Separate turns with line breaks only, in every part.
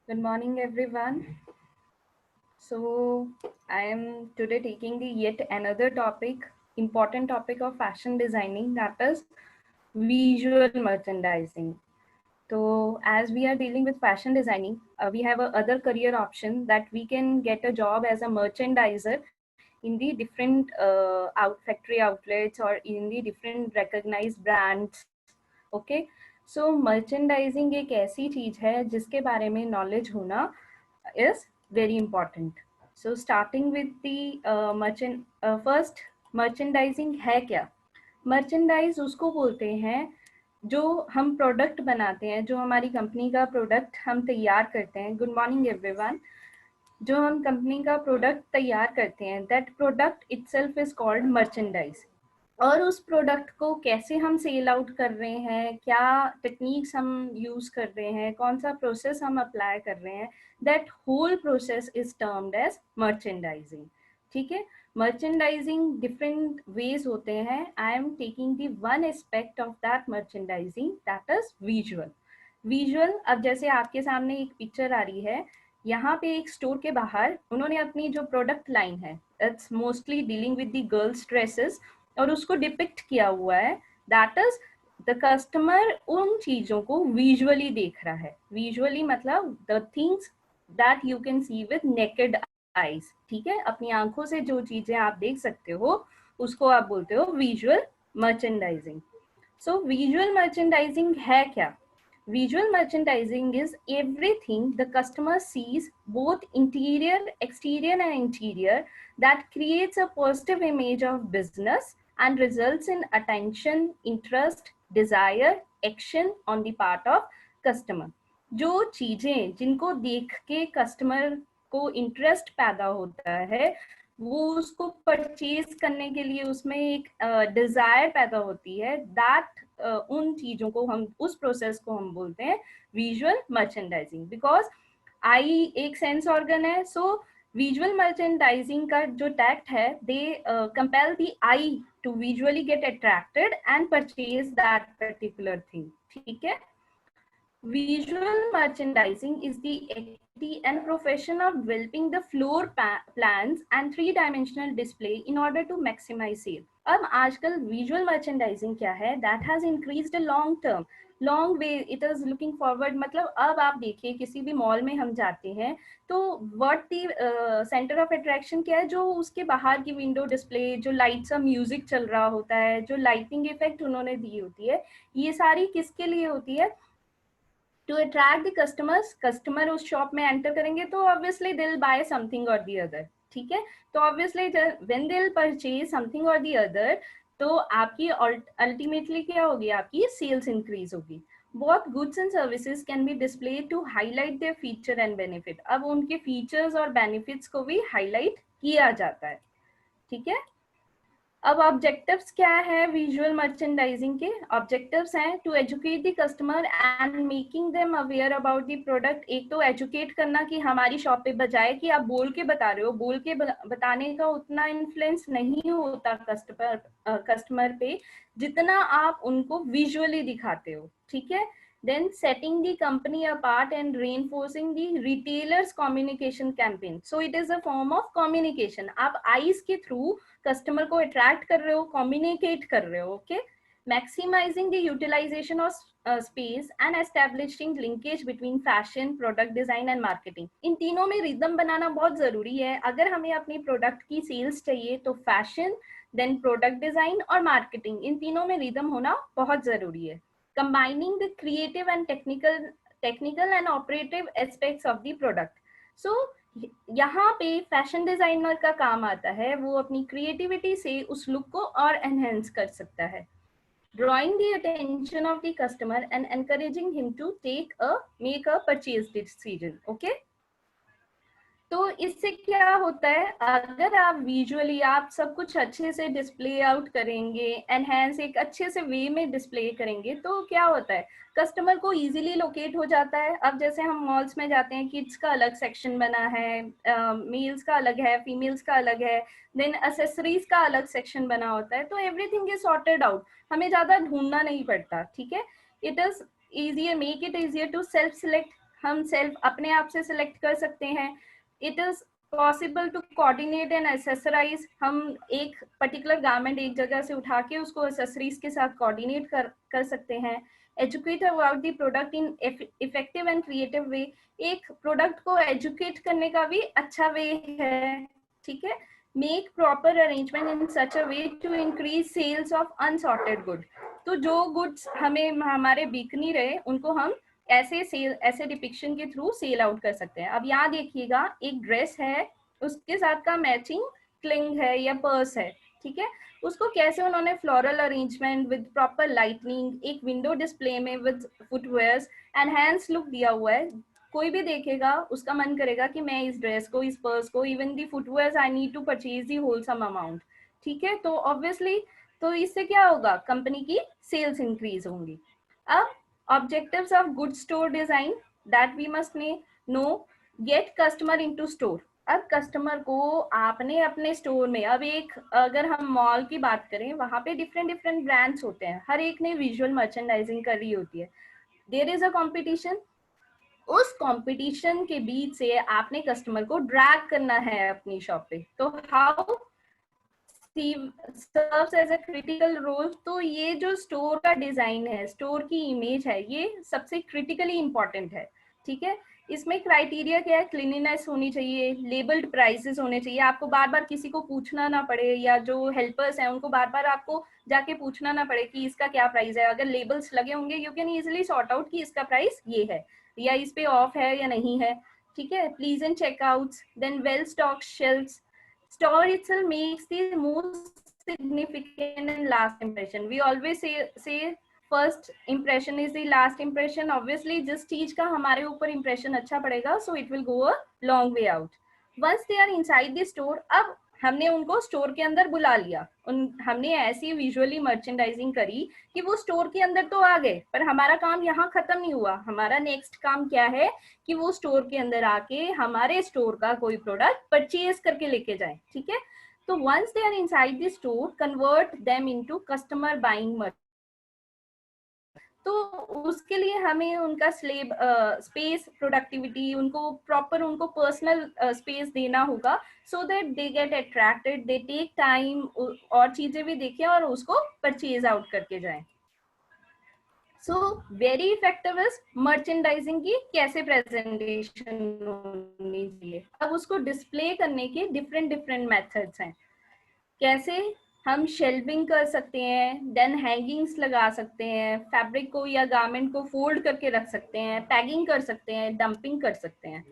Good morning, everyone. So, I am today taking the yet another topic, important topic of fashion designing, that is visual merchandising. So, as we are dealing with fashion designing, we have a other career option that we can get a job as a merchandiser in the different factory outlets or in the different recognized brands. Okay, so merchandising एक ऐसी चीज है जिसके बारे में knowledge होना is very important. So starting with the first, merchandising है क्या? मर्चेंडाइज उसको बोलते हैं जो हम प्रोडक्ट बनाते हैं, जो हमारी कंपनी का प्रोडक्ट हम तैयार करते हैं. Good morning everyone. जो हम कंपनी का प्रोडक्ट तैयार करते हैं, that product itself is called merchandise. और उस प्रोडक्ट को कैसे हम सेल आउट कर रहे हैं, क्या टेक्निक्स हम यूज कर रहे हैं, कौन सा प्रोसेस हम अप्लाई कर रहे हैं, that whole process is termed as merchandising. ठीक है, मर्चेंडाइजिंग डिफरेंट वेज होते हैं. I am taking the one aspect of that merchandising, that is visual. Visual, अब जैसे आपके सामने एक पिक्चर आ रही है, यहाँ पे एक स्टोर के बाहर उन्होंने अपनी जो प्रोडक्ट लाइन है, it's mostly dealing with the girls dresses, और उसको डिपिक्ट किया हुआ है. दैट इज द कस्टमर उन चीजों को विजुअली देख रहा है. विजुअली मतलब the things that you can C with naked eyes. ठीक है, अपनी आंखों से जो चीजें आप देख सकते हो उसको आप बोलते हो visual merchandising. So visual merchandising है क्या? Visual merchandising is everything the customer sees, both interior, exterior, and interior, that creates a positive image of business and results in attention, interest, desire, action on the part of customer. जो चीजें जिनको देख के customer को interest पैदा होता है, वो उसको परचेज करने के लिए उसमें एक डिजायर पैदा होती है, दैट उन चीजों को हम, उस प्रोसेस को हम बोलते हैं विजुअल मर्चेंडाइजिंग. बिकॉज आई एक सेंस ऑर्गन है, सो विजुअल मर्चेंडाइजिंग का जो टैक्ट है, they compel the eye to visually get attracted and purchase that particular thing. ठीक है, visual merchandising is the activity and profession of developing the floor plans and three-dimensional display in order to maximize sale. अब आजकल visual merchandising क्या है? That has increased a long term. Long way it is looking forward. मतलब अब आप देखिए, किसी भी मॉल में हम जाते हैं तो what the centre of attraction क्या है? जो उसके बाहर की विंडो डिस्प्ले, जो लाइट सा म्यूजिक चल रहा होता है, जो लाइटिंग इफेक्ट उन्होंने दी होती है, ये सारी किसके लिए होती है? To attract the customers. Customer उस शॉप में एंटर करेंगे तो obviously they will buy something or the other. ठीक है, तो obviously when they will purchase something or the other, तो आपकी अल्टीमेटली क्या होगी? आपकी सेल्स इंक्रीज होगी. Both goods and services can be display to highlight their feature and benefit. अब उनके फीचर्स और बेनिफिट्स को भी हाईलाइट किया जाता है. ठीक है, अब ऑब्जेक्टिव्स क्या है विजुअल मर्चेंडाइजिंग के? ऑब्जेक्टिव्स हैं to educate the customer and making them aware about the product. एक तो एजुकेट करना कि हमारी शॉप पे, बजाय कि आप बोल के बता रहे हो, बोल के बताने का उतना इन्फ्लुएंस नहीं होता कस्टमर पे जितना आप उनको विजुअली दिखाते हो. ठीक है, then setting the company apart and reinforcing the retailers communication campaign. So it is a form of communication. आप eyes के through कस्टमर को अट्रैक्ट कर रहे हो, कम्युनिकेट कर रहे हो. Okay, maximising the utilisation of space and establishing linkage between fashion, product design and marketing. इन तीनों में रिदम बनाना बहुत जरूरी है. अगर हमें अपनी प्रोडक्ट की सेल्स चाहिए तो फैशन, देन प्रोडक्ट डिजाइन और मार्केटिंग, इन तीनों में रिदम होना बहुत जरूरी है. Combining the creative and technical and operative aspects of the product. So यहाँ पे फैशन डिजाइनर का काम आता है, वो अपनी क्रिएटिविटी से उस लुक को और एनहेंस कर सकता है. Drawing the attention of the customer and encouraging him to make a purchase decision. Okay, तो इससे क्या होता है? अगर आप विजुअली आप सब कुछ अच्छे से डिस्प्ले आउट करेंगे, एनहेंस एक अच्छे से वे में डिस्प्ले करेंगे, तो क्या होता है? कस्टमर को इजीली लोकेट हो जाता है. अब जैसे हम मॉल्स में जाते हैं, किड्स का अलग सेक्शन बना है, मेल्स का अलग है, फीमेल्स का अलग है, देन एसेसरीज का अलग सेक्शन बना होता है. तो एवरीथिंग इज सॉर्टेड आउट, हमें ज्यादा ढूंढना नहीं पड़ता. ठीक है, it is easier, make it easier to self select. हम सेल्फ अपने आप से सिलेक्ट कर सकते हैं। It is possible to coordinate and accessorize, हम एक पर्टिकुलर गारमेंट एक जगह से उठा के उसको एक्सेसरीज के साथ कोऑर्डिनेट कर सकते हैं। Educate about the product in effective and creative way, एक प्रोडक्ट को एजुकेट करने का भी अच्छा वे है, ठीक है। Make proper arrangement in such a way to increase sales of unsorted good, तो जो गुड्स हमें हमारे बिक नहीं रहे उनको हम ऐसे डिपिक्शन के थ्रू सेल आउट कर सकते हैं। अब यहाँ देखिएगा एक ड्रेस है, उसके साथ का मैचिंग क्लिंग है या पर्स है, ठीक है। उसको कैसे उन्होंने floral arrangement with proper lightning, एक विंडो डिस्प्ले में विद फुटवेयर्स एनहांस लुक दिया हुआ है। कोई भी देखेगा उसका मन करेगा कि मैं इस ड्रेस को, इस पर्स को, even the footwears I need to purchase the wholesome amount, ठीक है। तो ऑब्वियसली तो इससे क्या होगा, कंपनी की सेल्स इंक्रीज होंगी। अब objectives of good store design that we must know, get customer into store। अब कस्टमर को आपने अपने स्टोर में, अब एक अगर हम मॉल की बात करें वहां पे डिफरेंट डिफरेंट ब्रांड्स होते हैं, हर एक ने विजुअल मर्चेंडाइजिंग कर रही होती है, देयर इज अ कंपटीशन। उस कंपटीशन के बीच से आपने कस्टमर को ड्रैग करना है अपनी शॉप पे, तो how serves as a critical role. तो ये जो स्टोर का डिजाइन है, स्टोर की इमेज है, ये सबसे क्रिटिकली इंपॉर्टेंट है, ठीक है। इसमें क्राइटेरिया क्या है, क्लीनिनेस होनी चाहिए, लेबल्ड प्राइसेस होने चाहिए, आपको बार बार किसी को पूछना ना पड़े, या जो हेल्पर्स हैं उनको बार बार आपको जाके पूछना ना पड़े कि इसका क्या प्राइस है। अगर लेबल्स लगे होंगे you can easily sort out कि इसका प्राइस ये है या इस पे ऑफ है या नहीं है, ठीक है। Pleasant checkouts, then well stock shelves. Store itself makes the most significant and last impression. We always say first impression is the last impression. Obviously जिस चीज का हमारे ऊपर impression अच्छा पड़ेगा, so it will go a long way out. Once they are inside the store, अब हमने उनको स्टोर के अंदर बुला लिया, हमने ऐसी विजुअली मर्चेंडाइजिंग करी कि वो स्टोर के अंदर तो आ गए, पर हमारा काम यहाँ खत्म नहीं हुआ। हमारा नेक्स्ट काम क्या है कि वो स्टोर के अंदर आके हमारे स्टोर का कोई प्रोडक्ट परचेज करके लेके जाए, ठीक है। तो once they are inside the store, convert them into customer buying. तो उसके लिए हमें उनका स्पेस प्रोडक्टिविटी, उनको प्रॉपर उनको पर्सनल स्पेस देना होगा, so that they get attracted, they take time और चीजें भी देखें और उसको परचेज आउट करके जाएं। So very effective is merchandising की कैसे प्रेजेंटेशन होनी चाहिए। अब उसको डिस्प्ले करने के डिफरेंट डिफरेंट मेथड्स हैं। कैसे हम शेल्विंग कर सकते हैं, देन हैंगिंग्स लगा सकते हैं, फैब्रिक को या गारमेंट को फोल्ड करके रख सकते हैं, टैगिंग कर सकते हैं, डंपिंग कर सकते हैं।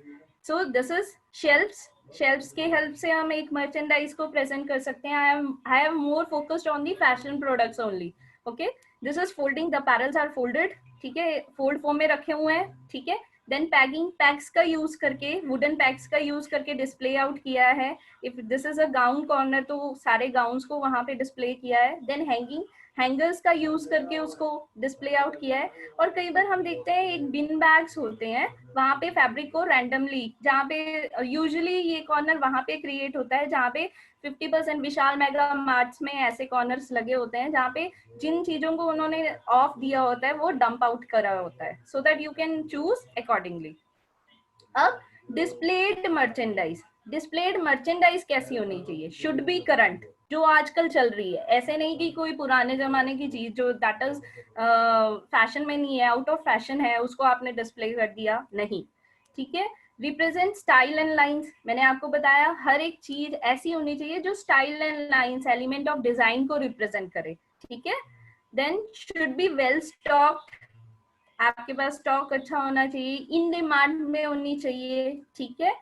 So this is shelves. Shelves के हेल्प से हम एक मर्चेंडाइज को प्रेजेंट कर सकते हैं। I have more focused on the fashion products only. Okay, this is folding, the apparels are folded, ठीक है, फोल्ड फॉर्म में रखे हुए हैं, ठीक है। देन पैकिंग, पैक्स का यूज करके, वुडन पैक्स का यूज करके डिस्प्ले आउट किया है। If this is a gown corner तो सारे गाउन्स को वहां पे डिस्प्ले किया है। देन हैंगिंग, हैंगर्स का यूज करके उसको डिस्प्ले आउट किया है। और कई बार हम देखते हैं एक बिन बैग्स होते हैं, वहां पे फैब्रिक को रैंडमली, जहाँ पे यूजुअली ये कॉर्नर वहां पे क्रिएट होता है जहाँ पे 50% विशाल मेगा मार्ट्स में ऐसे कॉर्नर्स लगे होते हैं जहाँ पे जिन चीजों को उन्होंने ऑफ दिया होता है वो डंप आउट करा होता है, so that you can choose accordingly. अब डिस्प्लेड मर्चेंडाइज, डिस्प्लेड मर्चेंडाइज कैसी होनी चाहिए, शुड बी करंट, जो आजकल चल रही है। ऐसे नहीं कि कोई पुराने जमाने की चीज जो दैट इज फैशन में नहीं है, आउट ऑफ फैशन है, उसको आपने डिस्प्ले कर दिया, नहीं, ठीक है। रिप्रेजेंट स्टाइल एंड लाइंस, मैंने आपको बताया हर एक चीज ऐसी होनी चाहिए जो style and lines, element of design को रिप्रेजेंट करे, ठीक है। Then should be well stocked, आपके पास स्टॉक अच्छा होना चाहिए, इन डिमांड में होनी चाहिए, ठीक है।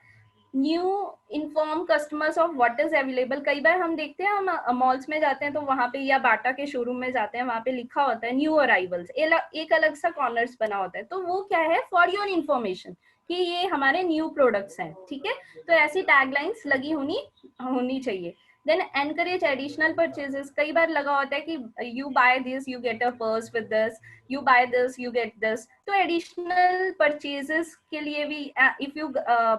New inform customers of what is available. कई बार हम देखते हैं, हम मॉल्स में जाते हैं तो वहां पे या बाटा के शोरूम में जाते हैं, वहां पे लिखा होता है न्यू अराइवल्स, एक अलग सा कॉर्नर्स बना होता है, तो वो क्या है, फॉर योर इन्फॉर्मेशन कि ये हमारे न्यू प्रोडक्ट्स हैं, ठीक है। तो ऐसी टैगलाइंस लगी होनी चाहिए। देन एनकरेज एडिशनल परचेजेस, कई बार लगा होता है कि you buy this you get a purse with this, you buy this you get this, तो एडिशनल परचेजेस के लिए भी if you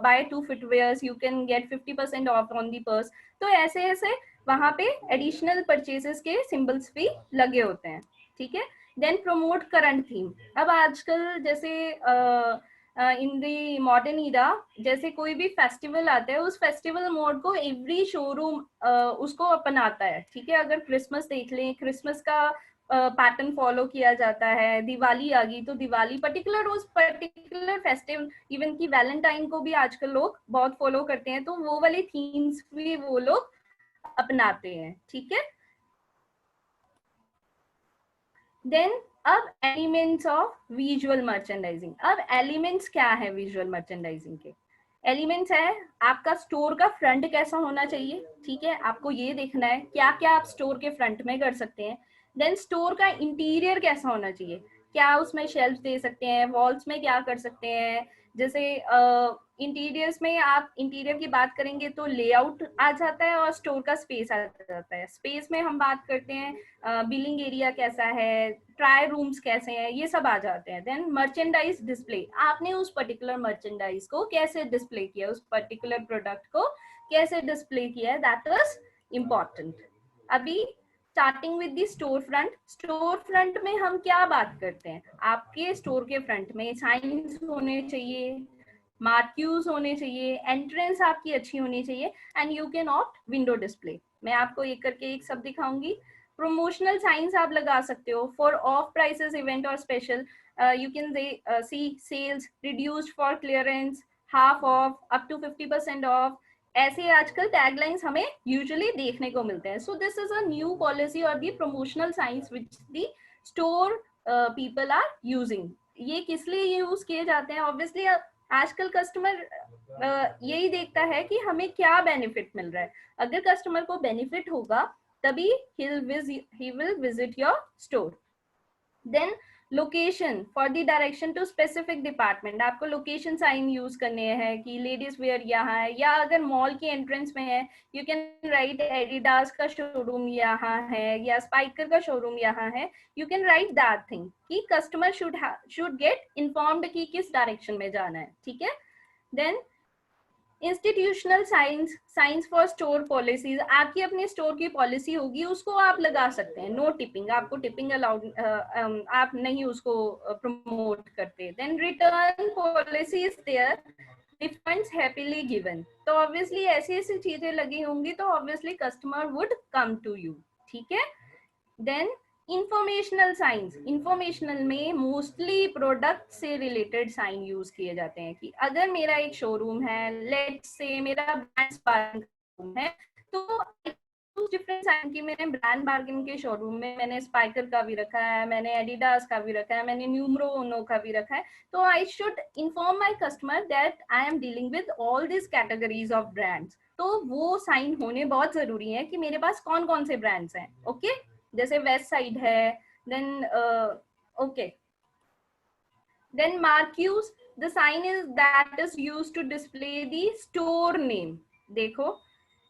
buy 2 footwears you can get 50% off on the purse। तो ऐसे ऐसे वहां पे एडिशनल परचेजेस के सिंबल्स भी लगे होते हैं, ठीक है। देन प्रमोट करंट थीम, अब आजकल जैसे इन द मॉडर्न ईरा, जैसे कोई भी फेस्टिवल आता है उस फेस्टिवल मोड को एवरी शोरूम उसको अपनाता है, ठीक है। अगर क्रिसमस देख लें, क्रिसमस का पैटर्न फॉलो किया जाता है। दिवाली आ गई तो दिवाली पर्टिकुलर उस पर्टिकुलर फेस्टिव, इवन की वैलेंटाइन को भी आजकल लोग बहुत फॉलो करते हैं, तो वो वाली थीम्स भी वो लोग अपनाते हैं, ठीक है। देन अब एलिमेंट्स ऑफ विजुअल मर्चेंडाइजिंग। अब एलिमेंट्स क्या है विजुअल मर्चेंडाइजिंग के? एलिमेंट्स है आपका स्टोर का फ्रंट कैसा होना चाहिए, ठीक है। आपको ये देखना है क्या क्या आप स्टोर के फ्रंट में कर सकते हैं। देन स्टोर का इंटीरियर कैसा होना चाहिए, क्या उसमें शेल्फ दे सकते हैं, वॉल्स में क्या कर सकते हैं। जैसे इंटीरियर्स में आप इंटीरियर की बात करेंगे तो लेआउट आ जाता है और स्टोर का स्पेस आ जाता है। स्पेस में हम बात करते हैं बिलिंग एरिया कैसा है, ट्राई रूम्स कैसे हैं, ये सब आ जाते हैं। देन मर्चेंडाइज डिस्प्ले, आपने उस पर्टिकुलर मर्चेंडाइज को कैसे डिस्प्ले किया, उस पर्टिकुलर प्रोडक्ट को कैसे डिस्प्ले किया है, दैट इज इम्पॉर्टेंट। अभी starting with the store front. Store front में हम क्या बात करते हैं, आपके स्टोर के फ्रंट में साइंस होने चाहिए, मार्क्यूज होने चाहिए, एंट्रेंस आपकी अच्छी होनी चाहिए, and you can opt window display. मैं आपको एक करके एक सब दिखाऊंगी। प्रमोशनल साइंस आप लगा सकते हो फॉर ऑफ प्राइसेस इवेंट और special. You can see sales reduced for clearance, half off, up to 50% off. ऐसे आजकल टैगलाइंस हमें यूजुअली देखने को मिलते हैं। So this is a new policy और the promotional signs which the store people are using. ये किस लिए यूज किए जाते हैं? ऑब्वियसली आजकल कस्टमर यही देखता है कि हमें क्या बेनिफिट मिल रहा है। अगर कस्टमर को बेनिफिट होगा तभी he will visit your store. Then location for the direction to specific department, आपको लोकेशन साइन यूज करने हैं कि लेडीज वेयर यहाँ है, या अगर मॉल की एंट्रेंस में है यू कैन राइट एडिडास का शोरूम यहाँ है या स्पाइकर का शोरूम यहाँ है। You can write that thing कि कस्टमर शुड गेट इन्फॉर्म्ड कि किस डायरेक्शन में जाना है, ठीक है। Then institutional signs, signs for store policies, आपकी अपनी स्टोर की पॉलिसी होगी उसको आप लगा सकते हैं। नो टिपिंग, आपको टिपिंग अलाउड, आप नहीं उसको प्रमोट करते। Then return policies there, refunds happily given. तो ऑब्वियसली ऐसी ऐसी चीजें लगी होंगी तो obviously customer would come to you, ठीक है। देन इंफॉर्मेशनल साइंस, इंफॉर्मेशनल में मोस्टली प्रोडक्ट से रिलेटेड साइन यूज किए जाते हैं कि अगर मेरा एक शोरूम है, लेट्स से मेरा ब्रांड बार्गेन शोरूम है, तो डिफरेंट साइन की मैंने ब्रांड बार्गेन के शोरूम में मैंने स्पाइकर का भी रखा है, मैंने एडिडास का भी रखा है, मैंने न्यूमरो ओनो का भी रखा है। तो I should inform my customer that I am dealing with all this categories of brands. तो वो साइन होने बहुत जरूरी है कि मेरे पास कौन कौन से ब्रांड्स हैं, ओके। जैसे वेस्ट साइड है, then okay. Then marquees, the sign is that is used to display the store name. देखो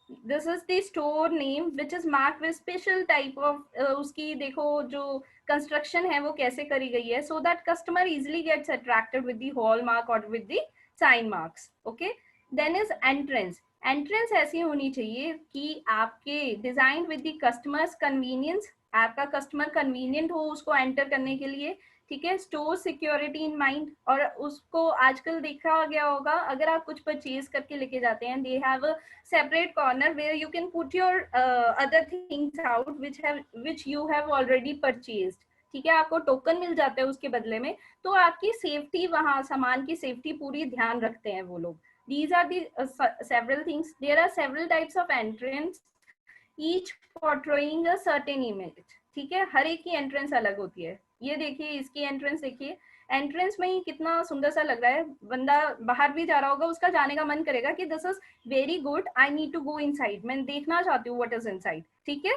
this is the store name which is mark with special type of, उसकी देखो जो construction है वो कैसे करी गई है, so that customer easily gets attracted with the hallmark और with the sign marks, okay. Then is entrance, entrance ऐसी होनी चाहिए कि आपके design with the customers convenience, आपका कस्टमर कन्वीनियंट हो उसको एंटर करने के लिए, ठीक है। स्टोर सिक्योरिटी इन माइंड, और उसको आजकल देखा गया होगा अगर आप कुछ परचेज करके लेके जाते हैं, they have a separate corner where you can put your other things out which you have already purchased, ठीक है। आपको टोकन मिल जाता है उसके बदले में, तो आपकी सेफ्टी, वहां सामान की सेफ्टी पूरी ध्यान रखते हैं वो लोग। These are the several things. There are several types of entrance, each portraying a certain image, ठीक है। हर एक की एंट्रेंस अलग होती है। ये देखिए इसकी एंट्रेंस देखिए, एंट्रेंस में ही कितना सुंदर सा लग रहा है, बंदा बाहर भी जा रहा होगा उसका जाने का मन करेगा कि this is very good, I need to go inside, मैं देखना चाहती हूँ व्हाट इज इनसाइड, ठीक है।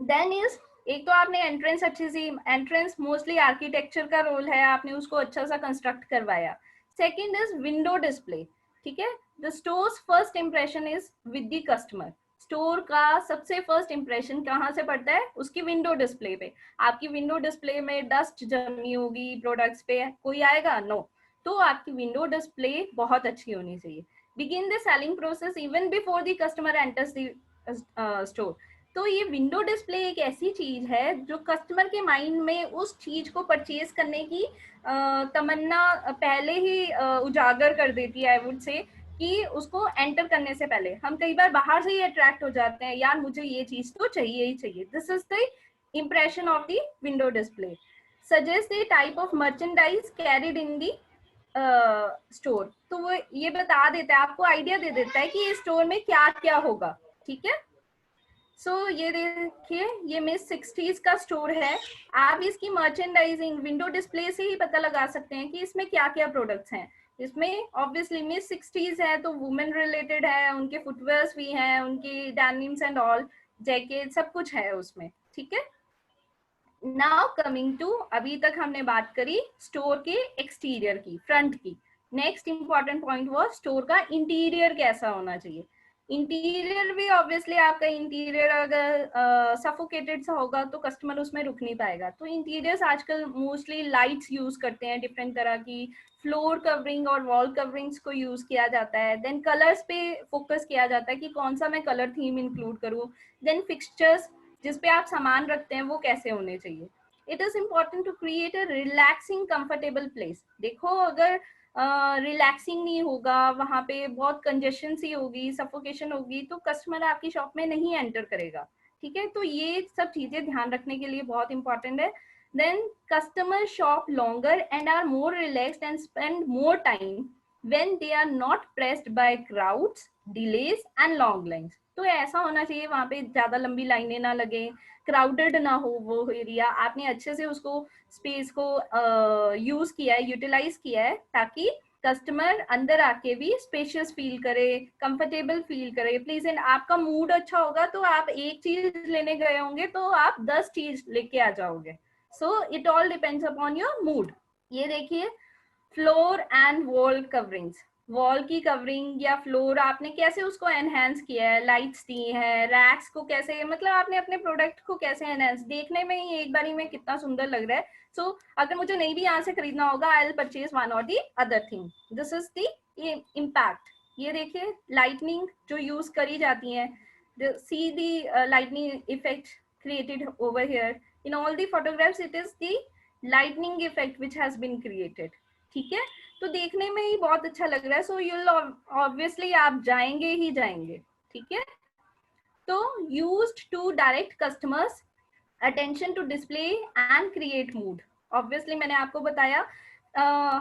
देन इज, एक तो आपने एंट्रेंस अच्छी सी, एंट्रेंस मोस्टली आर्किटेक्चर का रोल है, आपने उसको अच्छा सा कंस्ट्रक्ट करवाया। सेकेंड इज विंडो डिस्प्ले, ठीक है। The stores first impression is with the customer, store का सबसे फर्स्ट इंप्रेशन कहाँ से पड़ता है, उसकी विंडो डिस्प्ले पे। आपकी विंडो डिस्प्ले में डस्ट जमी होगी प्रोडक्ट्स पे, कोई आएगा? नो। तो आपकी विंडो डिस्प्ले बहुत अच्छी होनी चाहिए। Begin the selling process even before the customer enters the store, तो ये विंडो डिस्प्ले एक ऐसी चीज है जो कस्टमर के माइंड में उस चीज को परचेज करने की तमन्ना पहले ही उजागर कर देती है, आई वुड से, कि उसको एंटर करने से पहले हम कई बार बाहर से ही अट्रैक्ट हो जाते हैं, यार मुझे ये चीज तो चाहिए ही चाहिए। This is the impression of the window display. Suggest the type of merchandise carried in the store. तो वो ये बता देता है, आपको आइडिया दे देता है कि ये स्टोर में क्या क्या होगा। ठीक है, सो ये देखिए, ये मिस 60s का स्टोर है। आप इसकी मर्चेंडाइजिंग विंडो डिस्प्ले से ही पता लगा सकते हैं कि इसमें क्या क्या प्रोडक्ट्स हैं। इसमें ऑब्वियसली मिस 60s है तो वुमेन रिलेटेड है, उनके फुटवेयर्स भी हैं, उनकी डेनिम्स एंड ऑल, जैकेट, सब कुछ है उसमें। ठीक है, नाउ कमिंग टू, अभी तक हमने बात करी स्टोर के एक्सटीरियर की, फ्रंट की। नेक्स्ट इंपॉर्टेंट पॉइंट वो स्टोर का इंटीरियर कैसा होना चाहिए। इंटीरियर भी ऑब्वियसली, आपका इंटीरियर अगर सफोकेटेड सा होगा तो कस्टमर उसमें रुक नहीं पाएगा। तो इंटीरियर्स आजकल मोस्टली लाइट्स यूज करते हैं, डिफरेंट तरह की फ्लोर कवरिंग और वॉल कवरिंग्स को यूज किया जाता है। देन कलर्स पे फोकस किया जाता है कि कौन सा मैं कलर थीम इंक्लूड करूँ। देन फिक्सचर्स जिस पे आप सामान रखते हैं वो कैसे होने चाहिए। It is important to create a relaxing comfortable place. देखो, अगर रिलैक्सिंग नहीं होगा, वहां पे बहुत कंजेशन सी होगी, सफोकेशन होगी, तो कस्टमर आपकी शॉप में नहीं एंटर करेगा। ठीक है, तो ये सब चीजें ध्यान रखने के लिए बहुत इंपॉर्टेंट है। Then customer shop longer and are more relaxed and spend more time when they are not pressed by crowds, delays and long lines। तो ऐसा होना चाहिए, वहां पे ज्यादा लंबी लाइनें ना लगे, क्राउडेड ना हो वो एरिया, आपने अच्छे से उसको स्पेस को यूज किया है, यूटिलाइज किया है, ताकि कस्टमर अंदर आके भी स्पेशियस फील करे, कंफर्टेबल फील करे। प्लीज, एंड आपका मूड अच्छा होगा तो आप एक चीज लेने गए होंगे तो आप 10 चीज लेके आ जाओगे। So it all depends upon your mood. ये देखिए, floor and wall coverings. Wall की कवरिंग या फ्लोर आपने कैसे उसको एनहेंस किया है, लाइट्स दी है, रैक्स को कैसे, मतलब आपने अपने प्रोडक्ट को कैसे एनहेंस, देखने में ही एक बारी में कितना सुंदर लग रहा है। सो अगर मुझे नहीं भी यहाँ से खरीदना होगा, आई विल परचेज वन और the other thing. This is the impact. ये देखिए, लाइटनिंग जो यूज करी जाती है, see the lightning effect created over here in all the photographs, it is the lightning effect which has been created। ठीक है, तो देखने में ही बहुत अच्छा लग रहा है। सो यू ऑब्वियसली आप जाएंगे ही जाएंगे। ठीक है, तो used to direct customers attention to display and create mood. Obviously मैंने आपको बताया,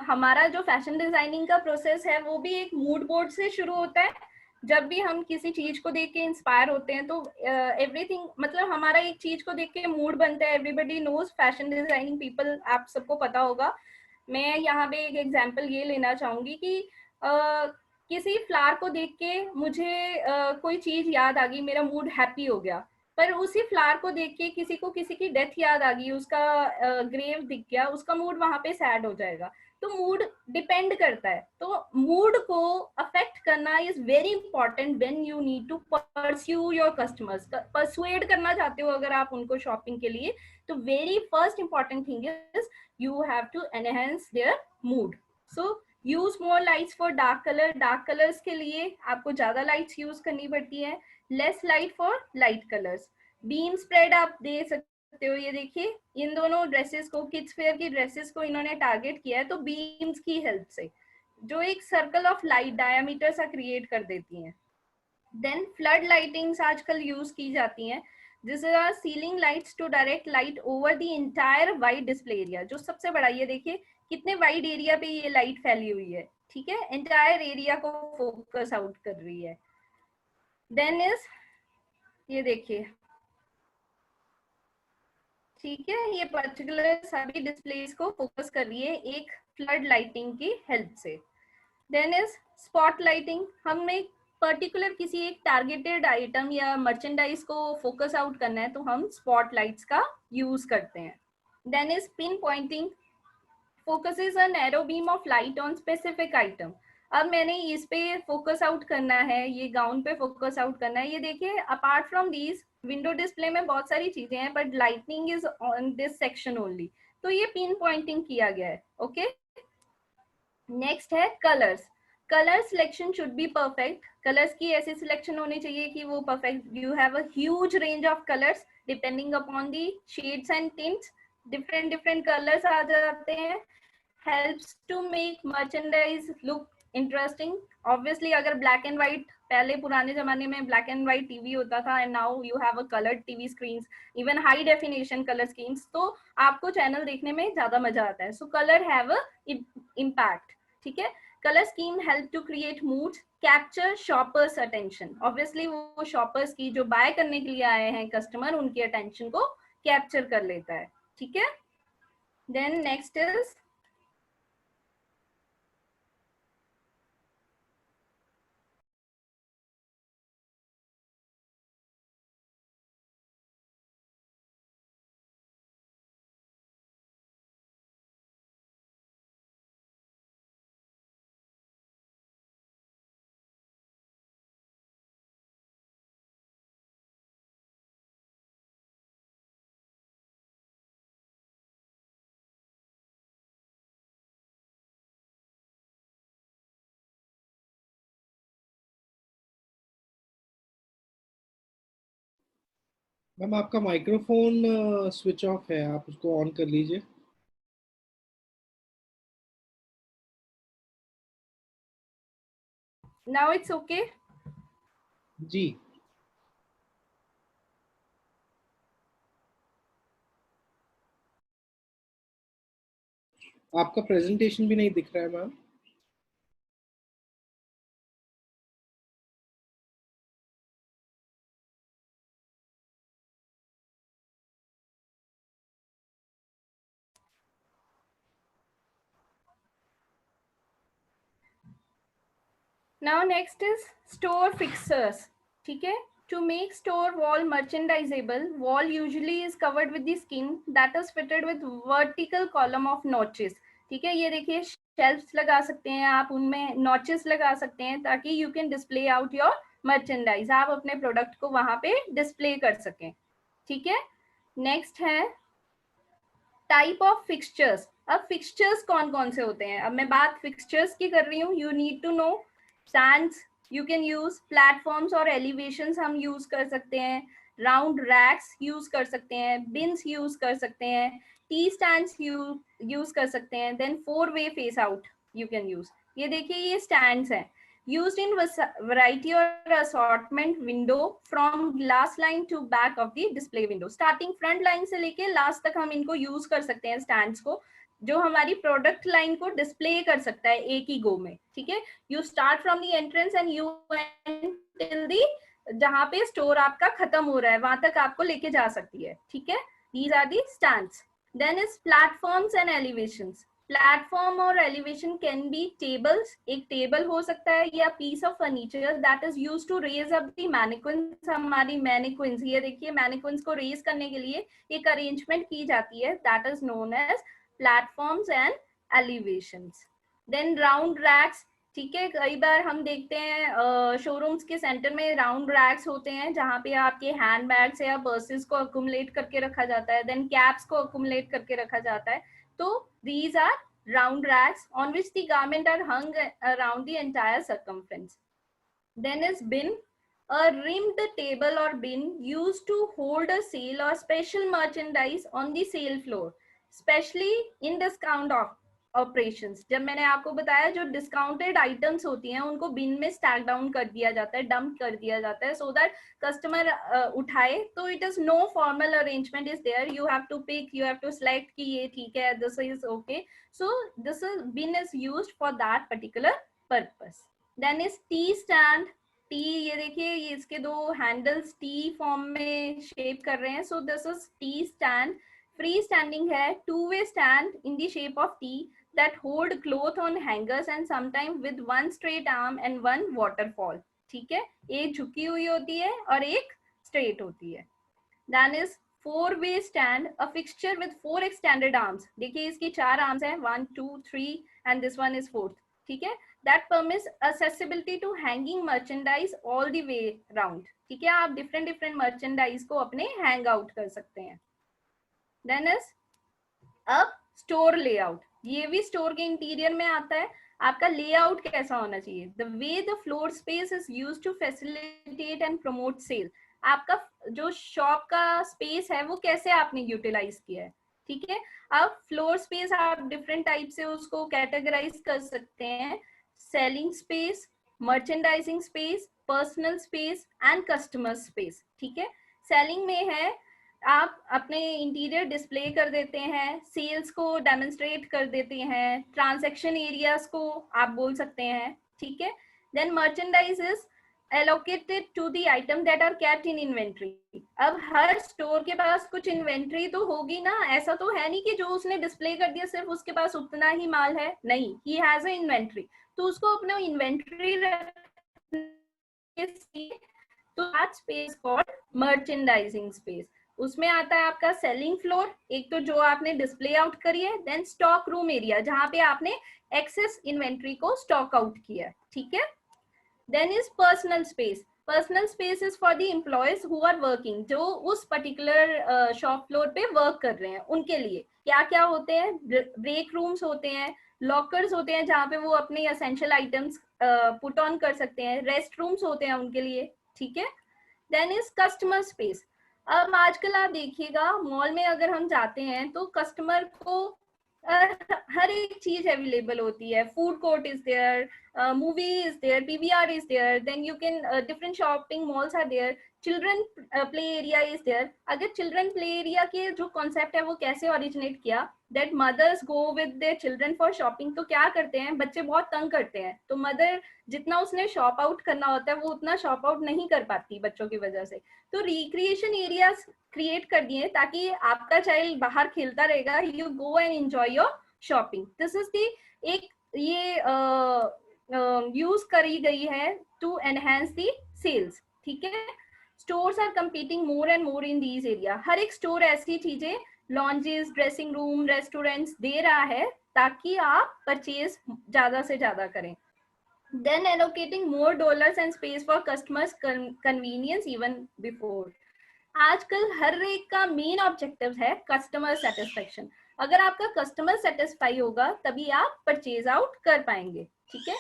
हमारा जो फैशन डिजाइनिंग का प्रोसेस है वो भी एक मूड बोर्ड से शुरू होता है। जब भी हम किसी चीज को देख के इंस्पायर होते हैं तो एवरीथिंग, मतलब हमारा एक चीज को देख के मूड बनता है। Everybody knows fashion designing people, आप सबको पता होगा। मैं यहाँ पे एक एग्जांपल ये लेना चाहूंगी कि किसी फ्लावर को देख के मुझे कोई चीज याद आ गई, मेरा मूड हैप्पी हो गया। पर उसी फ्लावर को देख के किसी को किसी की डेथ याद आ गई, उसका ग्रेव दिख गया, उसका मूड वहां पे सैड हो जाएगा। तो मूड डिपेंड करता है। तो मूड को अफेक्ट करना is very important when you need to pursue your customers. Persuade करना चाहते हो अगर आप उनको शॉपिंग के लिए, तो very first important thing is you have to enhance their mood। So use more lights for dark color। dark colors के लिए आपको ज्यादा lights use करनी पड़ती है, less light for light colors। beam spread आप दे सकते हो। ये देखिए, इन दोनों ड्रेसेस को, किड्स फेयर की ड्रेसेस को इन्होंने टारगेट किया है, तो बीम्स की हेल्प से जो एक सर्कल ऑफ लाइट डायमीटर सा क्रिएट कर देती हैं। देन फ्लड लाइटिंग्स आजकल यूज की जाती हैं। This are ceiling lights to direct light over the entire wide display area. जो सबसे बड़ा, ये देखिए कितने वाइड एरिया पे ये लाइट फैली हुई है। ठीक है, इंटायर एरिया को फोकस आउट कर रही है। देन इज, ये देखिए, ठीक है, ये पर्टिकुलर सभी डिस्प्लेस को फोकस कर रही है एक फ्लड लाइटिंग की हेल्प से। Then is spot lighting. हम एक पर्टिकुलर किसी एक टारगेटेड आइटम या मर्चेंडाइज को फोकस आउट करना है तो हम स्पॉट लाइट्स का यूज करते हैं। Then is pin pointing, focuses a narrow beam of light on specific item. अब मैंने इस पे फोकस आउट करना है, ये गाउन पे फोकस आउट करना है। ये देखिए, apart from these window display में बहुत सारी चीजें हैं, but lightning is on this section only. तो ये पिन पॉइंटिंग किया गया है। ओके, नेक्स्ट है colours. Colour selection should be perfect. Colours की ऐसी सिलेक्शन होनी चाहिए कि वो perfect. You have a huge range of colours depending upon the shades and tints. Different different colours आ जाते हैं. Helps to make merchandise look interesting. Obviously अगर ब्लैक एंड व्हाइट, पहले पुराने जमाने में ब्लैक एंड व्हाइट टीवी होता था and now you have a coloured TV screens, even high definition colour screens, तो आपको चैनल देखने में ज्यादा मजा आता है. सो कलर हैव अ इम्पैक्ट. ठीक है. color scheme help to create moods, capture shoppers attention. obviously वो shoppers की जो buy करने के लिए आए हैं customer, उनकी attention को capture कर लेता है. ठीक है. then next is
मैम आपका माइक्रोफोन स्विच ऑफ है, आप उसको ऑन कर लीजिए.
now it's okay.
जी. आपका प्रेजेंटेशन भी नहीं दिख रहा है ma'am.
now next is store fixtures. ठीक है. to make store wall merchandisable, wall usually is covered with the skin that is fitted with vertical column of notches. ठीक है. ये देखिए शेल्फ्स लगा सकते हैं आप, उनमें नॉचेस लगा सकते हैं ताकि you can display out your merchandise. आप अपने प्रोडक्ट को वहां पे डिस्प्ले कर सकें. ठीक है. नेक्स्ट है टाइप ऑफ फिक्सचर्स. अब फिक्सचर्स कौन कौन से होते हैं, अब मैं बात फिक्सचर्स की कर रही हूँ. You need to know stands you can use, platforms और एलिवेशंस हम यूज कर सकते हैं, राउंड रैक्स यूज कर सकते हैं, बिन्स यूज कर सकते हैं, टी स्टैंड्स यूज कर सकते हैं, then 4-way face out you can use. ये देखिए ये स्टैंड्स हैं used in variety or assortment window from last line to back of the display window. starting front line से लेके last तक हम इनको use कर सकते हैं stands को, जो हमारी प्रोडक्ट लाइन को डिस्प्ले कर सकता है एक ही गो में. ठीक है. You start from the entrance and you and till the जहां पे स्टोर आपका खत्म हो रहा है वहां तक आपको लेके जा सकती है. ठीक है. These are the stands. Then is platforms and elevations. Platform और एलिवेशन कैन बी टेबल्स. एक टेबल हो सकता है या piece of furniture that is used to raise up the mannequins. हमारी मैनिक्विन्स, ये देखिए मैनिक्विन्स को रेज करने के लिए एक अरेंजमेंट की जाती है that is known as platforms and elevations. Then round racks. ठीक है. कई बार हम देखते हैं शोरूम्स के सेंटर में राउंड रैक्स होते हैं जहां पे आपके हैंड बैग्स या पर्सेस को अकुमुलेट करके रखा जाता है, देन कैप्स को अकुमुलेट करके रखा जाता है. तो these are round racks on which the garment are hung around the entire circumference. Then is bin, a rimmed table or bin used to hold a sale or special merchandise on the sale floor, especially in discount operations. जब मैंने आपको बताया जो discounted items होती हैं उनको बिन में stack down कर दिया जाता है, डंप कर दिया जाता है सो दैट कस्टमर उठाए. तो it is no formal arrangement is there. You have to pick, you have to select कि ये ठीक है, this is okay. So this is bin is used for that particular purpose. Then is T stand. T, ये देखिए ये इसके दो handles T form में शेप कर रहे हैं. So this is T stand. Free standing है, 2-way stand in the shape of T that hold cloth on hangers and sometimes with one straight arm and one waterfall. ठीक है. एक झुकी हुई होती है और एक straight होती है. Then is 4-way stand, a fixture with 4 extended arms. देखिए इसकी 4 arms हैं, 1, 2, 3 and this one is 4th. ठीक है. That permits accessibility to hanging merchandise all the way round. ठीक है. आप different merchandise को अपने hang out कर सकते हैं. Then is अब स्टोर लेआउट. ये भी स्टोर के इंटीरियर में आता है. आपका लेआउट कैसा होना चाहिए, the way the floor space is used to facilitate and promote sale, आपका जो शॉप का स्पेस है वो कैसे आपने यूटिलाइज किया है, ठीक है। अब फ्लोर स्पेस आप डिफरेंट टाइप से उसको कैटेगराइज कर सकते हैं, selling space, merchandising space, personal space and customer space, ठीक है। सेलिंग में है आप अपने इंटीरियर डिस्प्ले कर देते हैं, सेल्स को डेमोन्स्ट्रेट कर देते हैं, ट्रांजैक्शन एरियाज को आप बोल सकते हैं, ठीक है। Then merchandise is allocated to the item that are kept in inventory. अब हर स्टोर के पास कुछ इन्वेंट्री तो होगी ना, ऐसा तो है नहीं कि जो उसने डिस्प्ले कर दिया सिर्फ उसके पास उतना ही माल है, नहीं, ही हैज अ इन्वेंट्री, तो उसको अपने इन्वेंट्री तो that space called merchandising space. उसमें आता है आपका सेलिंग फ्लोर, एक तो जो आपने डिस्प्ले आउट करी है, देन स्टॉक रूम एरिया जहां पे आपने एक्सेस इन्वेंट्री को स्टॉक आउट किया, ठीक है। Then is personal space, personal space is for the employees who are working, जो उस पर्टिकुलर शॉप फ्लोर पे वर्क कर रहे हैं उनके लिए क्या क्या होते हैं, ब्रेक रूम्स होते हैं, लॉकर्स होते हैं जहाँ पे वो अपने एसेंशियल आइटम्स पुट ऑन कर सकते हैं, रेस्ट रूम्स होते हैं उनके लिए, ठीक है। देन इज कस्टमर स्पेस, अब आजकल आप देखिएगा मॉल में अगर हम जाते हैं तो कस्टमर को हर एक चीज अवेलेबल होती है, food court is there, movie is there, PVR is there, then you can different shopping malls are there, children play area is there। अगर children play area के जो concept है वो कैसे originate किया, that mothers go with their children for shopping, तो क्या करते हैं बच्चे बहुत तंग करते हैं, तो मदर जितना उसने शॉप आउट करना होता है वो उतना शॉप आउट नहीं कर पाती बच्चों की वजह से, तो रिक्रिएशन एरियाज क्रिएट कर दिए ताकि आपका चाइल्ड बाहर खेलता रहेगा, you go and enjoy your shopping. This is दी एक ये यूज करी गई है टू एनहेंस दी सेल्स, ठीक है। Stores are competing more and more in these area, हर एक स्टोर ऐसी चीजें लॉन्जेस, ड्रेसिंग रूम, रेस्टोरेंट्स दे रहा है ताकि आप परचेज ज्यादा से ज्यादा करें। Then allocating more dollars and space for customers convenience even before। आजकल हर एक का मेन ऑब्जेक्टिव है कस्टमर सेटिस्फेक्शन, अगर आपका कस्टमर सेटिस्फाई होगा तभी आप परचेज आउट कर पाएंगे, ठीक है।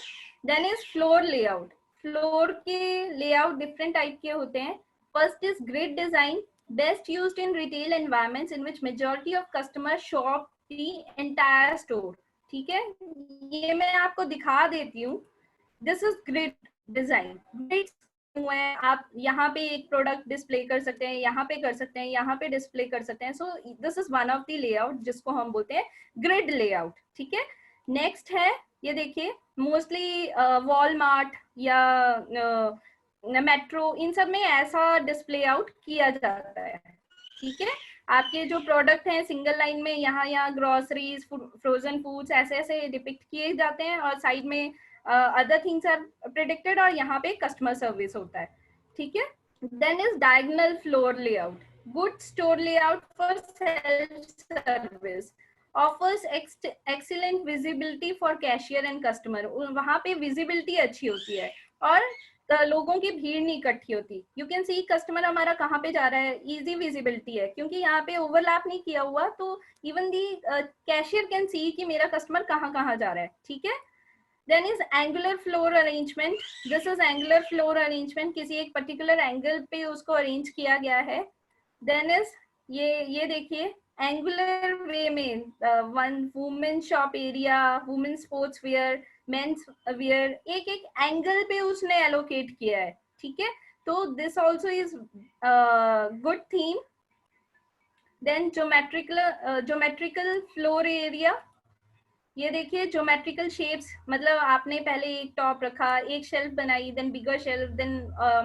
Then is floor layout, floor के लेआउट डिफरेंट टाइप के होते हैं। First is grid design, best used in retail environments in which majority of customer shop the entire store, ठीक है। ये मैं आपको दिखा देती हूँ, this is grid design, grids हुए हैं, आप यहाँ पे एक प्रोडक्ट डिस्प्ले कर सकते हैं, यहाँ पे कर सकते हैं, यहाँ पे डिस्प्ले कर सकते हैं, so this is one of the layout जिसको हम बोलते हैं ग्रिड लेआउट, ठीक है। नेक्स्ट है ये देखिए, मोस्टली वॉलमार्ट या मेट्रो इन सब में ऐसा डिस्प्ले आउट किया जाता है, ठीक है। आपके जो प्रोडक्ट हैं सिंगल लाइन में यहाँ ग्रोसरीज, फ्रोजन फूड्स ऐसे ऐसे डिपिक्ट किए जाते हैं और साइड में अदर थिंग्स आर प्रेडिक्टेड और यहाँ पे कस्टमर सर्विस होता है, ठीक है। Then is diagonal floor layout, good store layout for self service, offers excellent visibility for cashier and customer, वहां पे विजिबिलिटी अच्छी होती है और लोगों की भीड़ नहीं इकट्ठी होती, यू कैन सी कस्टमर हमारा कहाँ पे जा रहा है, इजी विजिबिलिटी है क्योंकि यहाँ पे ओवरलैप नहीं किया हुआ, तो even the cashier can see कि मेरा कस्टमर कहाँ कहाँ जा रहा है, ठीक है। Then is angular floor arrangement, this is angular floor arrangement, किसी एक particular angle पे उसको arrange किया गया है। Then is ये देखिए angular way में one women shop area, women sports wear, men's wear, एक एक angle पे उसने allocate किया है, ठीक है। तो this also is good theme। Then geometrical floor area, ये देखिए ज्योमेट्रिकल शेप्स, मतलब आपने पहले एक टॉप रखा, एक शेल्फ बनाई, then bigger shelf, then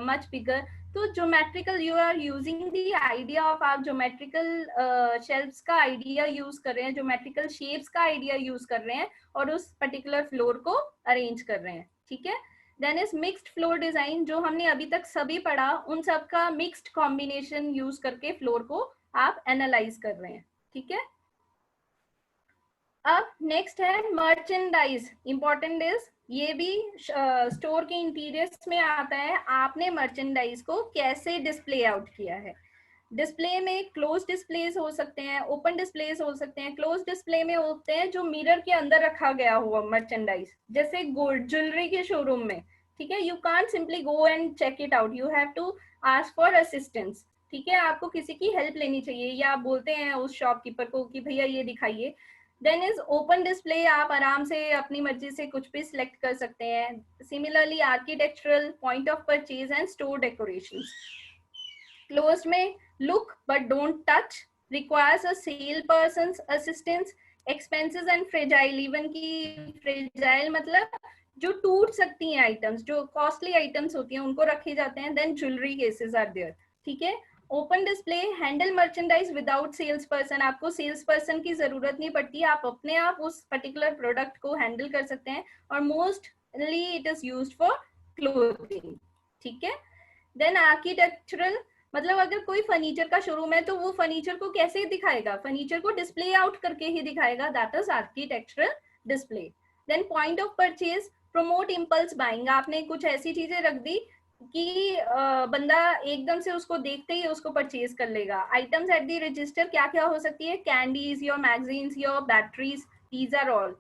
much bigger, तो geometrical you are using the idea of, आप ज्योमेट्रिकल शेल्फ्स का आइडिया यूज कर रहे हैं, ज्योमेट्रिकल शेप्स का आइडिया यूज कर रहे हैं और उस पर्टिकुलर फ्लोर को अरेंज कर रहे हैं, ठीक है। Then is mixed floor design, जो हमने अभी तक सभी पढ़ा उन सब का मिक्स्ड कॉम्बिनेशन यूज करके फ्लोर को आप एनालाइज कर रहे हैं, ठीक है। अब नेक्स्ट है मर्चेंडाइज, इंपॉर्टेंट इज, ये भी स्टोर के इंटीरियर्स में आता है, आपने मर्चेंडाइज को कैसे डिस्प्ले आउट किया है। डिस्प्ले में क्लोज डिस्प्लेस हो सकते हैं, ओपन डिस्प्लेस हो सकते हैं। क्लोज डिस्प्ले में होते हैं जो मिरर के अंदर रखा गया हुआ मर्चेंडाइज, जैसे गोल्ड ज्वेलरी के शोरूम में, ठीक है। You can't simply go and check it out, you have to ask for assistance, ठीक है। आपको किसी की हेल्प लेनी चाहिए, या आप बोलते हैं उस शॉपकीपर को कि भैया ये दिखाइए। देन इज ओपन डिस्प्ले, आप आराम से अपनी मर्जी से कुछ भी सिलेक्ट कर सकते हैं। Similarly architectural, point of purchase and store decoration. Closed में look but don't touch, requires a salesperson's assistance, expenses and fragile, even की fragile मतलब जो टूट सकती हैं आइटम्स, जो कॉस्टली आइटम्स होती हैं उनको रखे जाते हैं। Then jewellery cases are there, ठीक है। Open display, handle merchandise without sales person, आपको सेल्स पर्सन की जरूरत नहीं पड़ती, आप अपने आप उस पर्टिकुलर प्रोडक्ट को हैंडल कर सकते हैं। और mostly it is used for clothing, ठीक है। देन आर्किटेक्चरल, मतलब अगर कोई फर्नीचर का शोरूम है तो वो फर्नीचर को कैसे दिखाएगा, फर्नीचर को डिस्प्ले आउट करके ही दिखाएगा, that is architectural display. Then point of purchase, promote impulse buying, आपने कुछ ऐसी चीजें रख दी कि बंदा एकदम से उसको देखते ही उसको परचेज कर लेगा। आइटम्स एट द रजिस्टर क्या क्या हो सकती है, candies, your magazines, your batteries, these are all.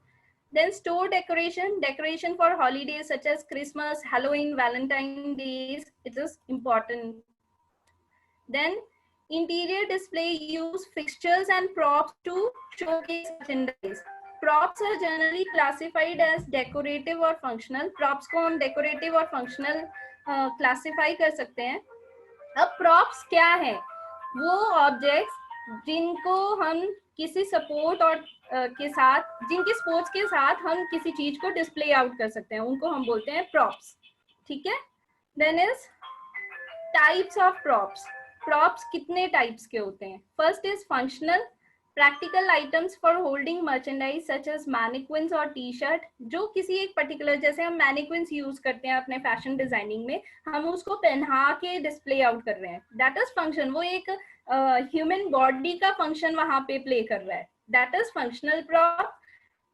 Then store decoration, decoration for holidays such as Christmas, Halloween, Valentine days, it is important. Then interior display, use fixtures and props to showcase merchandise. Props are generally classified as decorative or functional. Props को हम decorative और functional classify कर सकते हैं। अब props क्या है, वो ऑब्जेक्ट्स जिनको हम किसी सपोर्ट और के साथ, जिनके सपोर्ट्स के साथ हम किसी चीज को डिस्प्ले आउट कर सकते हैं, उनको हम बोलते हैं प्रॉप्स, ठीक है। Then is types of props. Props कितने टाइप्स के होते हैं, first is functional, practical items for holding merchandise such as mannequins और टी शर्ट, जो किसी एक पर्टिकुलर, जैसे हम मैनिक्विन्स यूज करते हैं अपने फैशन डिजाइनिंग में, हम उसको पहना के डिस्प्ले आउट कर रहे हैं, दैट इज फंक्शन। वो एक ह्यूमन बॉडी का फंक्शन वहां पे प्ले कर रहा है, that is functional prop.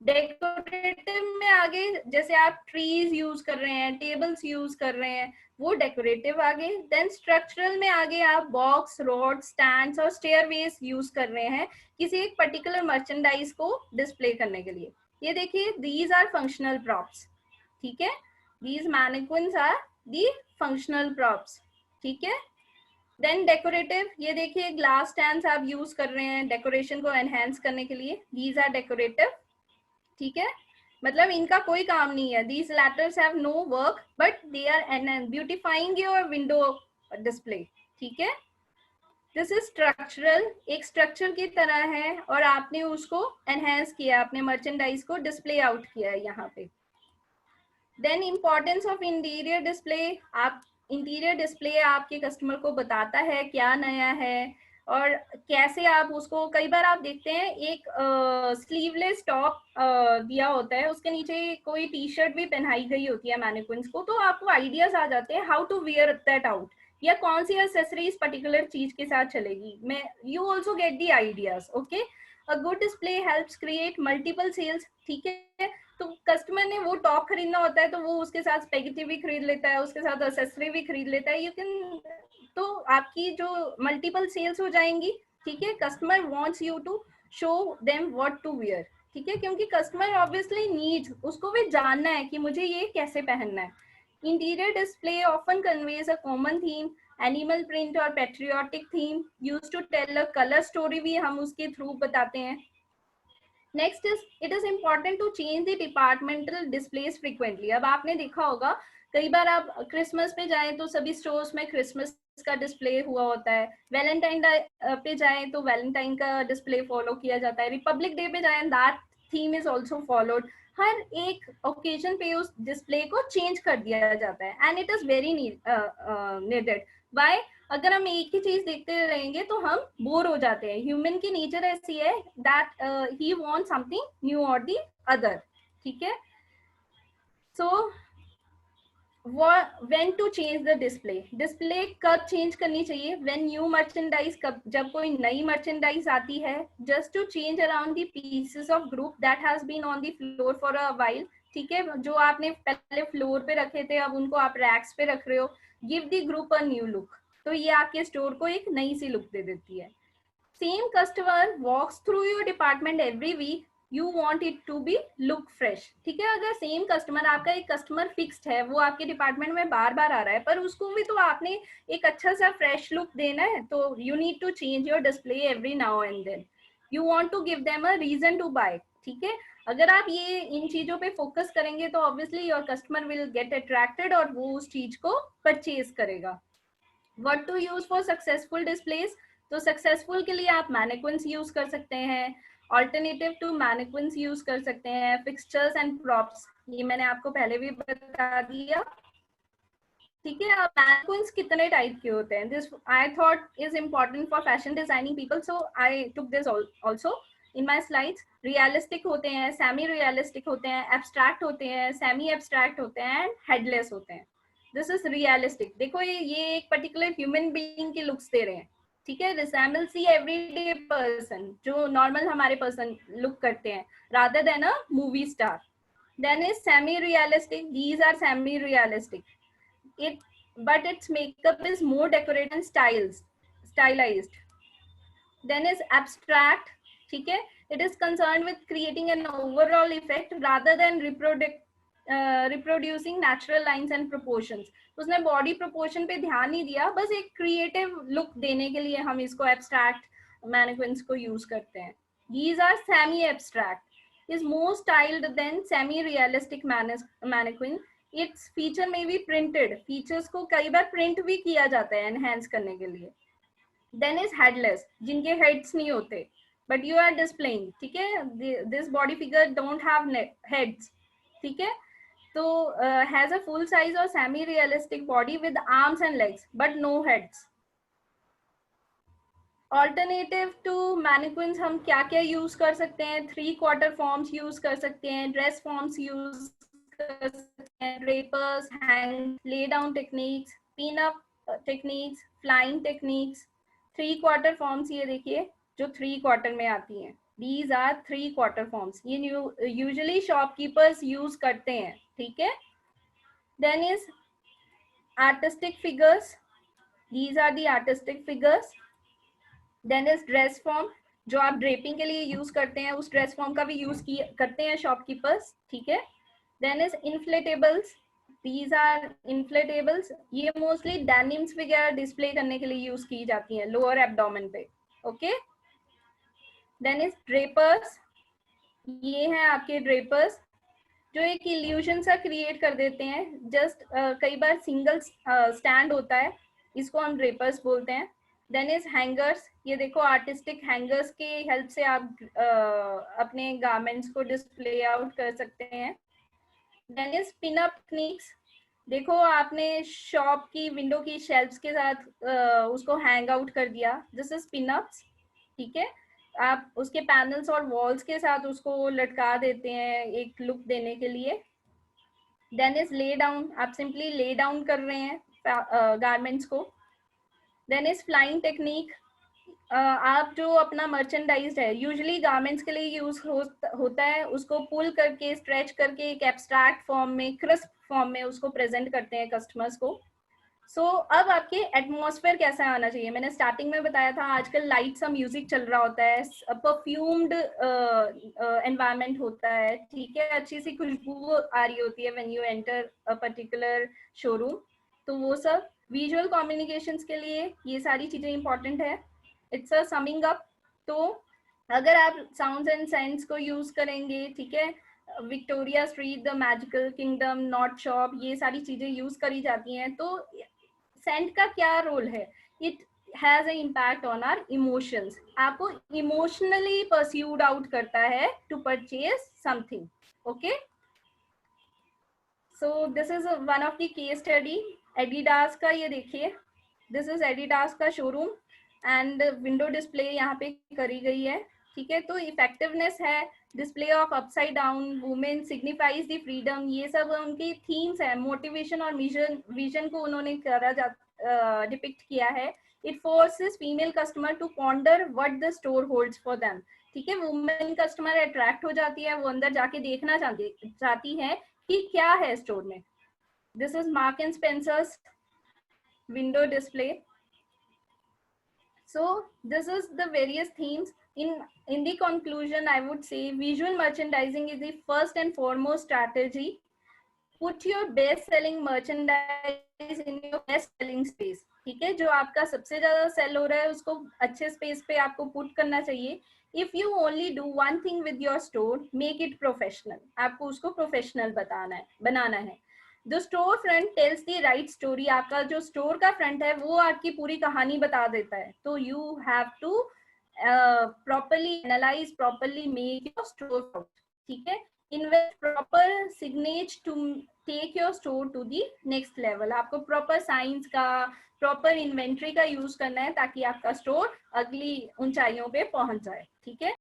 Decorative में आगे जैसे आप ट्रीज यूज कर रहे हैं, टेबल्स यूज कर रहे हैं, वो डेकोरेटिव आगे। देन स्ट्रक्चरल में आगे आप बॉक्स, रोड, स्टैंड्स और स्टेयरवेज यूज कर रहे हैं किसी एक पर्टिकुलर मर्चेंडाइज को डिस्प्ले करने के लिए। ये देखिए, दीज आर फंक्शनल प्रॉप्स, ठीक है। These mannequins are the functional props, ठीक है। देन डेकोरेटिव, ये देखिए ग्लास स्टैंड्स आप यूज कर रहे हैं डेकोरेशन को एनहेंस करने के लिए, दीज आर डेकोरेटिव, ठीक है। मतलब इनका कोई काम नहीं है, these letters have no work but they are beautifying your window display, ठीक है। दिस इज स्ट्रक्चरल, एक स्ट्रक्चर की तरह है और आपने उसको एनहेंस किया, अपने मर्चेंडाइज को डिस्प्ले आउट किया है यहाँ पे। Then importance of interior display, आप इंटीरियर डिस्प्ले आपके कस्टमर को बताता है क्या नया है और कैसे आप उसको, कई बार आप देखते हैं एक स्लीवलेस टॉप दिया होता है, उसके नीचे कोई टी शर्ट भी पहनाई गई होती है मैनिक्विन्स को, तो आपको आइडियाज आ जाते हैं how to wear that out, या कौन सी एक्सेसरीज पर्टिकुलर चीज के साथ चलेगी, मैं you also get the ideas, okay. A good display helps create multiple sales, ठीक है। तो कस्टमर ने वो टॉप खरीदना होता है तो वो उसके साथ स्पेगेटी भी खरीद लेता है, उसके साथ एक्सेसरी भी खरीद लेता है, यू कैन, तो आपकी जो मल्टीपल सेल्स हो जाएंगी, ठीक है। Customer wants you to show them what to wear, ठीक है, क्योंकि कस्टमर ऑब्वियसली नीड्स, उसको भी जानना है कि मुझे ये कैसे पहनना है। Interior display often conveys a common theme, animal print और patriotic theme use to tell a colour story भी हम उसके थ्रू बताते हैं। Next is it is important to change the departmental displays frequently. अब आपने देखा होगा कई बार आप क्रिसमस पे जाएं तो सभी स्टोर्स में क्रिसमस का डिस्प्ले हुआ होता है, वैलेंटाइन पे जाएं तो वैलेंटाइन का डिस्प्ले फॉलो किया जाता है, रिपब्लिक डे पे जाएं that theme is also followed. हर एक ओकेजन पे उस डिस्प्ले को चेंज कर दिया जाता है and it is very needed. By, अगर हम एक ही चीज देखते रहेंगे तो हम बोर हो जाते हैं, ह्यूमन की नेचर ऐसी है that he want something new और दी अदर, ठीक है। So when to change the display, display कब चेंज करनी चाहिए, व्हेन न्यू मर्चेंडाइज, कब, जब कोई नई मर्चेंडाइज आती है, just to change around the pieces of group that has been on the floor for a while, ठीक है। जो आपने पहले फ्लोर पे रखे थे अब उनको आप रैक्स पे रख रहे हो, give the group a new look, तो ये आपके स्टोर को एक नई सी लुक दे देती है। Same customer walks through your department every week, you want it to be look fresh. ठीक है, अगर सेम कस्टमर, आपका एक कस्टमर फिक्स्ड है, वो आपके डिपार्टमेंट में बार बार आ रहा है, पर उसको भी तो आपने एक अच्छा सा फ्रेश लुक देना है, तो you need to change your display every now and then. You want to give them a reason to buy. ठीक है, अगर आप ये इन चीजों पे फोकस करेंगे तो obviously your customer will get attracted और वो उस चीज को परचेज करेगा। What to use for successful displays, तो सक्सेसफुल के लिए आप मैनिक्विन्स यूज कर सकते हैं, ऑल्टरनेटिव टू मैनिक्विन्स यूज कर सकते हैं, फिक्सचर्स एंड प्रॉप्स, ये मैंने आपको पहले भी बता दिया। ठीक है, अब मैनिक्विन्स कितने टाइप के होते हैं, this I thought is important for fashion designing people, so I took this also in my slides. Realistic होते हैं, सेमी रियलिस्टिक होते हैं, एब्स्ट्रैक्ट होते हैं, सेमी एब्स्ट्रैक्ट होते हैं एंड हेडलेस होते हैं। This is realistic. देखो ये एक पर्टिकुलर ह्यूमन बीइंग की लुक्स दे रहे हैं। ठीक है, रिसेंबल सी एवरीडे पर्सन, जो नॉर्मल हमारे पर्सन लुक करते हैं, rather than a movie star. Then is semi realistic, these are semi realistic, it but its makeup is more decorated and stylized. Then is abstract. ठीक है, it is concerned with creating an overall effect rather than reproducing natural lines and proportions. उसने body proportion पे ध्यान नहीं दिया, बस एक creative look देने के लिए हम इसको abstract mannequins को use करते हैं। These are semi abstract, is more styled than semi realistic mannequin. Its feature में भी प्रिंटेड, फीचर्स को कई बार प्रिंट भी किया जाता है एनहेंस करने के लिए। देन इज हेडलेस, जिनके हेड्स नहीं होते बट यू आर डिस्प्लेइंग। ठीक है, this body figure don't have heads. ठीक है, तो हैज अ फुल साइज और semi realistic body with arms and legs but no heads. Alternative to mannequins हम क्या क्या यूज कर सकते हैं, 3/4 फॉर्म्स यूज कर सकते हैं, ड्रेस फॉर्म्स यूज कर सकते हैं, drapers, hang, lay down techniques, pin up techniques, flying techniques. 3/4 forms ये देखिए जो 3/4 में आती हैं, दीज आर 3/4 फॉर्म्स, ये यूजुअली शॉपकीपर्स यूज करते हैं। ठीक है, then is artistic figures, these are the artistic figures. Then is dress form, जो आप ड्रेपिंग के लिए यूज करते हैं, उस ड्रेस फॉर्म का भी यूज करते हैं शॉपकीपर्स। ठीक है, देन इज इन्फ्लेटेबल्स, दीज आर इन्फ्लेटेबल्स, ये मोस्टली डेनिम्स वगैरह डिस्प्ले करने के लिए यूज की जाती हैं लोअर एब्डोमेन पे। ओके, देन इज ड्रेपर्स, ये हैं आपके ड्रेपर्स जो एक इल्यूजन सा क्रिएट कर देते हैं, जस्ट कई बार सिंगल स्टैंड होता है, इसको हम ड्रेपर्स बोलते हैं। देन इज हैंगर्स, ये देखो आर्टिस्टिक हैंगर्स के हेल्प से आप अपने गारमेंट्स को डिस्प्ले आउट कर सकते हैं। Then is pin up techniques, देखो आपने शॉप की विंडो की शेल्फ्स के साथ उसको हैंग आउट कर दिया, दिस इज पिन अप्स। ठीक है, आप उसके पैनल्स और वॉल्स के साथ उसको लटका देते हैं एक लुक देने के लिए। देन इज ले डाउन, आप सिंपली ले डाउन कर रहे हैं गारमेंट्स को। देन इज फ्लाइंग टेक्निक, आप जो अपना मर्चेंडाइज है, यूजुअली गारमेंट्स के लिए यूज होता है, उसको पुल करके स्ट्रेच करके एक एब्स्ट्रैक्ट फॉर्म में, क्रिस्प फॉर्म में उसको प्रेजेंट करते हैं कस्टमर्स को। सो अब आपके एटमॉस्फेयर कैसा आना चाहिए, मैंने स्टार्टिंग में बताया था आजकल लाइट सा म्यूजिक चल रहा होता है, परफ्यूम्ड एनवायरनमेंट होता है। ठीक है, अच्छी सी खुशबू आ रही होती है when you enter a particular showroom, तो वो सब विजुअल कम्युनिकेशंस के लिए ये सारी चीजें इंपॉर्टेंट है। इट्स अ समिंग अप, तो अगर आप साउंड्स एंड सेंट्स को यूज करेंगे, ठीक है, Victoria street, the magical kingdom, not shop, ये सारी चीजें यूज करी जाती हैं, तो सेंट का क्या रोल है, it has a impact on our emotions, आपको इमोशनली परस्यूड आउट करता है to purchase something. Okay, so this is one of the case study Adidas का, ये देखिए दिस इज एडिडास का शोरूम एंड विंडो डिस्प्ले यहाँ पे करी गई है। ठीक है, तो इफेक्टिवनेस है, display of upside down, women signifies the freedom, ये सब उनकी थीम्स है, मोटिवेशन और विजन को उन्होंने करा डिपिक्ट किया है। It forces female customer to ponder what the store holds for them. ठीक है, वुमेन कस्टमर अट्रैक्ट हो जाती है, वो अंदर जाके देखना चाहती है कि क्या है स्टोर में। This is mark and Spencer's window display, So this is the various themes. In the conclusion, I would say visual merchandising is the first and foremost strategy. Put your best selling merchandise in your best selling space. ठीक है, जो आपका सबसे ज्यादा cell हो रहा है उसको अच्छे स्पेस पे आपको पुट करना चाहिए. If you only do one thing with your store, make it professional. आपको उसको प्रोफेशनल बनाना है. The store front tells the right story. आपका जो स्टोर का फ्रंट है वो आपकी पूरी कहानी बता देता है. तो you have to properly analyse, properly make your store. ठीक है, invest proper signage to take your store to the next level. आपको प्रॉपर साइंस का, प्रॉपर इन्वेंट्री का यूज करना है ताकि आपका स्टोर अगली ऊंचाइयों पे पहुंच जाए. ठीक है.